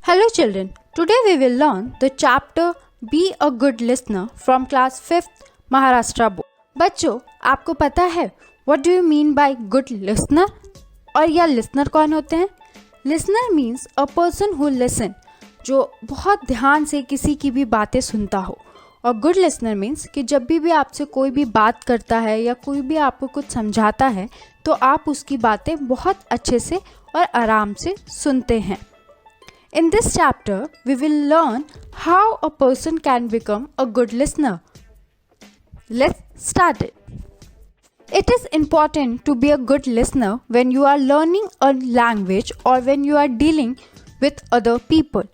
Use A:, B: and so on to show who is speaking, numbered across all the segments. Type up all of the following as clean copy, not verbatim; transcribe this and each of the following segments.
A: Hello children, today we will learn the chapter Be a Good Listener from class 5th Maharashtra board. बच्चों, आपको पता है what do you mean by good listener? और यह listener कौन होते हैं? Listener means a person who listen, जो बहुत ध्यान से किसी की भी बातें सुनता हो. और गुड लिसनर मीन्स कि जब भी आपसे कोई भी बात करता है या कोई भी आपको कुछ समझाता है तो आप उसकी बातें बहुत अच्छे से और आराम से सुनते हैं. In this chapter, we will learn how a person can become a good listener. Let's start it. It is important to be a good listener when you are learning a language or when you are dealing with other people.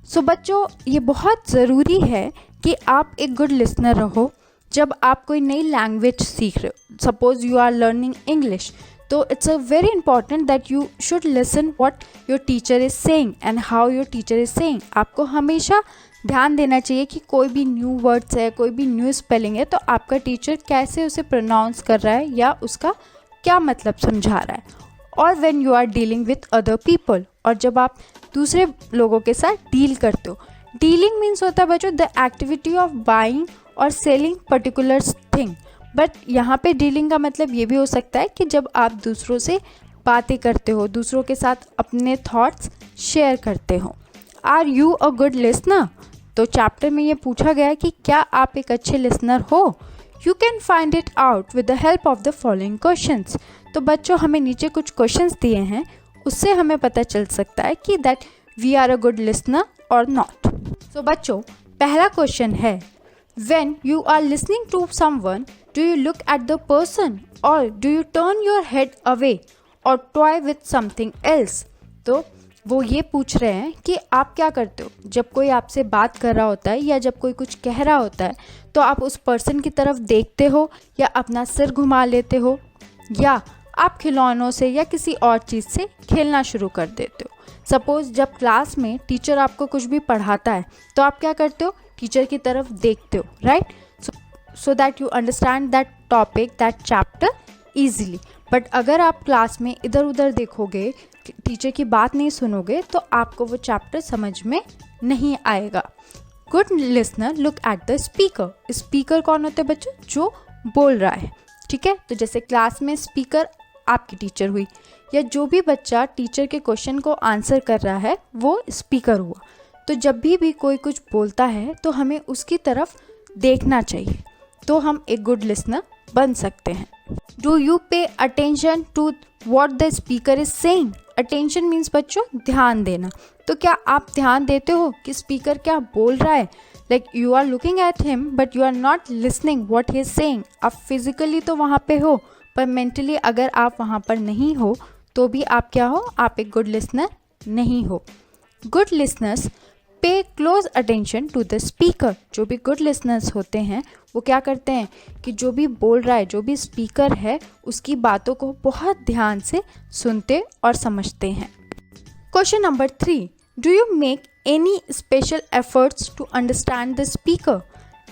A: So बच्चों, ये बहुत ज़रूरी है कि आप एक good listener रहो जब आप कोई नई लैंग्वेज सीख रहे हो. Suppose you are learning English, तो it's a very important that you should listen what your teacher is saying and how your teacher is saying. आपको हमेशा ध्यान देना चाहिए कि कोई भी न्यू वर्ड्स है, कोई भी न्यू स्पेलिंग है, तो आपका टीचर कैसे उसे प्रोनाउंस कर रहा है या उसका क्या मतलब समझा रहा है. और when you are dealing with other people, और जब आप दूसरे लोगों के साथ डील करते हो. डीलिंग मीन्स होता है बच्चों द एक्टिविटी ऑफ बाइंग और सेलिंग पर्टिकुलर थिंग. बट यहाँ पे डीलिंग का मतलब ये भी हो सकता है कि जब आप दूसरों से बातें करते हो, दूसरों के साथ अपने थॉट्स शेयर करते हो. Are you a good listener? तो चैप्टर में ये पूछा गया है कि क्या आप एक अच्छे लिसनर हो. You can find it out with the help of the following questions. तो बच्चों, हमें नीचे कुछ क्वेश्चंस दिए हैं, उससे हमें पता चल सकता है कि that we are a good listener और नॉट. सो बच्चों, पहला क्वेश्चन है, when you are listening to someone, do you look at the person or do you turn your head away or toy with something else? तो वो ये पूछ रहे हैं कि आप क्या करते हो जब कोई आपसे बात कर रहा होता है या जब कोई कुछ कह रहा होता है, तो आप उस पर्सन की तरफ देखते हो या अपना सिर घुमा लेते हो या आप खिलौनों से या किसी और चीज़ से खेलना शुरू कर देते हो. सपोज़ जब क्लास में टीचर आपको कुछ भी पढ़ाता है तो आप क्या करते हो, टीचर की तरफ देखते हो, right, so that you understand that topic, that chapter easily. But अगर आप क्लास में इधर उधर देखोगे, टीचर की बात नहीं सुनोगे, तो आपको वो चैप्टर समझ में नहीं आएगा. Good listener look at the speaker. Speaker कौन होता है बच्चों? जो बोल रहा है. ठीक है, तो जैसे क्लास में स्पीकर आपकी टीचर हुई, या जो भी बच्चा टीचर के क्वेश्चन को आंसर कर रहा है वो स्पीकर हुआ. तो जब भी कोई कुछ बोलता है तो हमें उसकी तरफ देखना चाहिए, तो हम एक गुड लिसनर बन सकते हैं. Do you pay attention to what the speaker is saying? Attention means बच्चों ध्यान देना. तो क्या आप ध्यान देते हो कि स्पीकर क्या बोल रहा है? Like you are looking at him but you are not listening what he is saying. आप फिजिकली तो वहाँ पे हो, पर मेंटली अगर आप वहाँ पर नहीं हो तो भी आप क्या हो? आप एक गुड लिसनर नहीं हो. Good listeners pay close attention to the speaker. जो भी गुड लिसनर्स होते हैं वो क्या करते हैं कि जो भी बोल रहा है, जो भी स्पीकर है, उसकी बातों को बहुत ध्यान से सुनते और समझते हैं. Question number 3, do you make any special efforts to understand the speaker?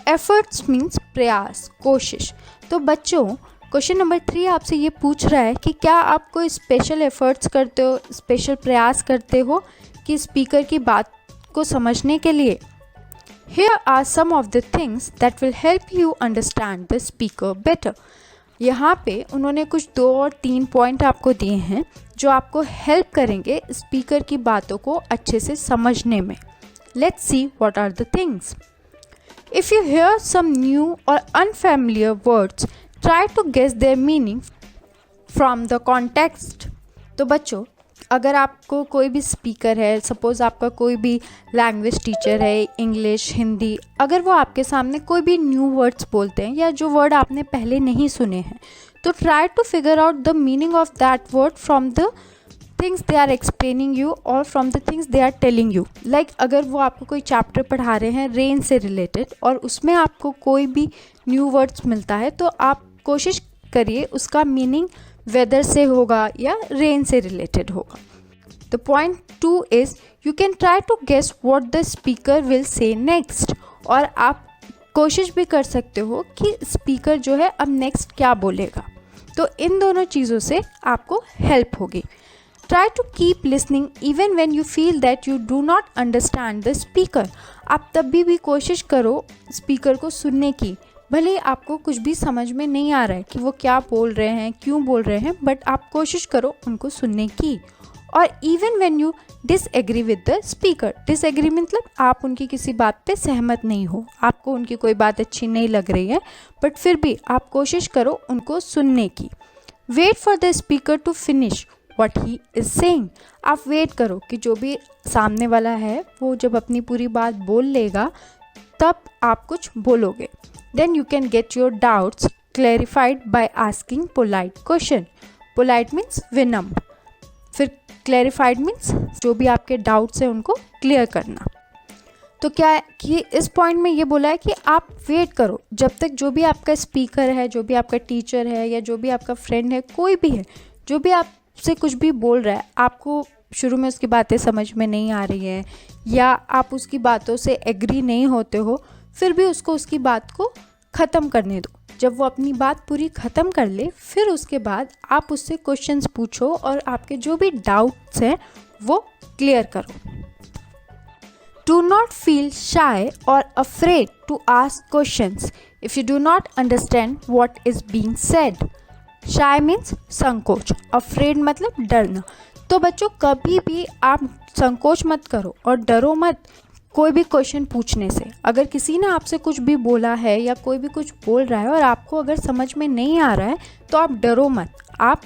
A: Efforts means प्रयास, कोशिश. तो बच्चों, क्वेश्चन नंबर 3 आपसे ये पूछ रहा है कि क्या आप कोई स्पेशल एफर्ट्स करते हो, स्पेशल प्रयास करते हो कि स्पीकर की बात को समझने के लिए. Here are some of the things that will help you understand the speaker better. यहाँ पे उन्होंने कुछ 2 और 3 पॉइंट आपको दिए हैं जो आपको हेल्प करेंगे स्पीकर की बातों को अच्छे से समझने में. Let's see what are the things. If you hear some new or unfamiliar words, try to guess their meaning from the context. तो बच्चों, अगर आपको कोई भी स्पीकर है, सपोज़ आपका कोई भी लैंग्वेज टीचर है, इंग्लिश, हिंदी, अगर वो आपके सामने कोई भी न्यू वर्ड्स बोलते हैं या जो वर्ड आपने पहले नहीं सुने हैं, तो try to figure out the meaning of that word from the things they are explaining you और from the things they are telling you. Like अगर वो आपको कोई चैप्टर पढ़ा रहे हैं रेन से रिलेटेड और उसमें आपको कोई भी न्यू वर्ड्स मिलता है, तो आप कोशिश करिए उसका मीनिंग वेदर से होगा या रेन से रिलेटेड होगा. The point 2 is you can try to guess what the speaker will say next. और आप कोशिश भी कर सकते हो कि स्पीकर जो है अब नेक्स्ट क्या बोलेगा. तो इन दोनों चीज़ों से आपको हेल्प होगी. Try to keep listening even when you feel that you do not understand the speaker. आप तब भी कोशिश करो स्पीकर को सुनने की, भले आपको कुछ भी समझ में नहीं आ रहा है कि वो क्या बोल रहे हैं, क्यों बोल रहे हैं, बट आप कोशिश करो उनको सुनने की. और even when you disagree with the speaker, disagree मतलब आप उनकी किसी बात पे सहमत नहीं हो, आपको उनकी कोई बात अच्छी नहीं लग रही है, बट फिर भी आप कोशिश करो उनको सुनने की. Wait for the speaker to finish what he is saying. आप वेट करो कि जो भी सामने वाला है वो जब अपनी पूरी बात बोल लेगा तब आप कुछ बोलोगे. Then you can get your doubts clarified by asking polite question. Polite means विनम्र, फिर क्लैरिफाइड मीन्स जो भी आपके डाउट्स हैं उनको क्लियर करना. तो क्या है कि इस पॉइंट में ये बोला है कि आप वेट करो जब तक जो भी आपका स्पीकर है, जो भी आपका टीचर है या जो भी आपका फ्रेंड है, कोई भी है, जो भी आपसे कुछ भी बोल रहा है, आपको शुरू में उसकी बातें समझ में नहीं आ रही हैं या आप उसकी बातों से एग्री नहीं होते हो, फिर भी उसको उसकी बात को ख़त्म करने दो. जब वो अपनी बात पूरी ख़त्म कर ले फिर उसके बाद आप उससे क्वेश्चंस पूछो और आपके जो भी डाउट्स हैं वो क्लियर करो. Do not feel shy or afraid to ask questions if you do not understand what is being said. Shy means संकोच, afraid मतलब डरना. तो बच्चों कभी भी आप संकोच मत करो और डरो मत कोई भी क्वेश्चन पूछने से. अगर किसी ने आपसे कुछ भी बोला है या कोई भी कुछ बोल रहा है और आपको अगर समझ में नहीं आ रहा है तो आप डरो मत, आप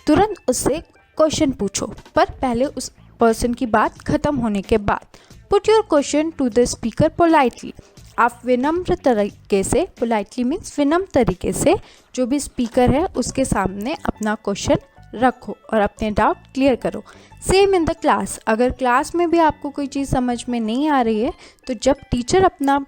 A: तुरंत उससे क्वेश्चन पूछो, पर पहले उस पर्सन की बात ख़त्म होने के बाद. Put your question to the speaker politely. आप विनम्र तरीके से, politely means विनम्र तरीके से जो भी स्पीकर है उसके सामने अपना क्वेश्चन रखो और अपने डाउट क्लियर करो. सेम इन द क्लास, अगर क्लास में भी आपको कोई चीज़ समझ में नहीं आ रही है तो जब टीचर अपना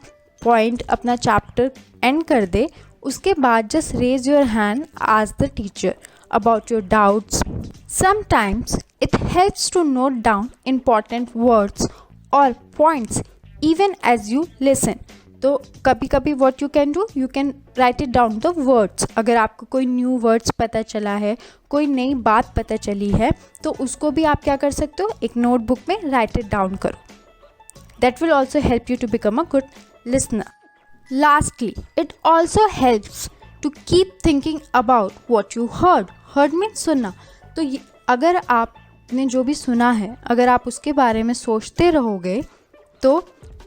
A: पॉइंट, अपना चैप्टर एंड कर दे उसके बाद just raise your hand, ask the teacher about your doubts. Sometimes it helps to note down important words or points even as you listen. तो कभी कभी what you can do, you can write it down the words. अगर आपको कोई new words पता चला है, कोई नई बात पता चली है तो उसको भी आप क्या कर सकते हो, एक नोटबुक में राइट इट डाउन करो. That will also help you to become a good listener. Lastly, it also helps to keep thinking about what you heard. Heard means सुनना. तो अगर आपने जो भी सुना है अगर आप उसके बारे में सोचते रहोगे तो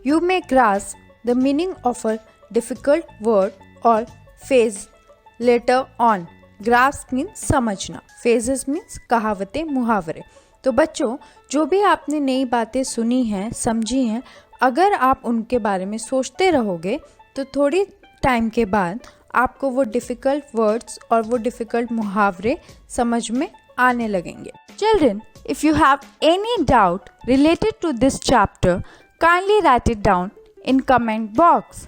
A: you may grasp the meaning of a difficult word or phrase later on. Grasp means समझना, phrases means कहावतें, मुहावरे. तो बच्चों जो भी आपने नई बातें सुनी हैं, समझी हैं, अगर आप उनके बारे में सोचते रहोगे तो थोड़ी टाइम के बाद आपको वो डिफ़िकल्ट वर्ड्स और वो डिफ़िकल्ट मुहावरे समझ में आने लगेंगे. Children, if you have any doubt related to this chapter, kindly write it down in comment box.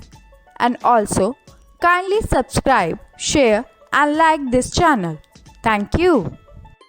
A: And also, kindly subscribe, share and like this channel. Thank you.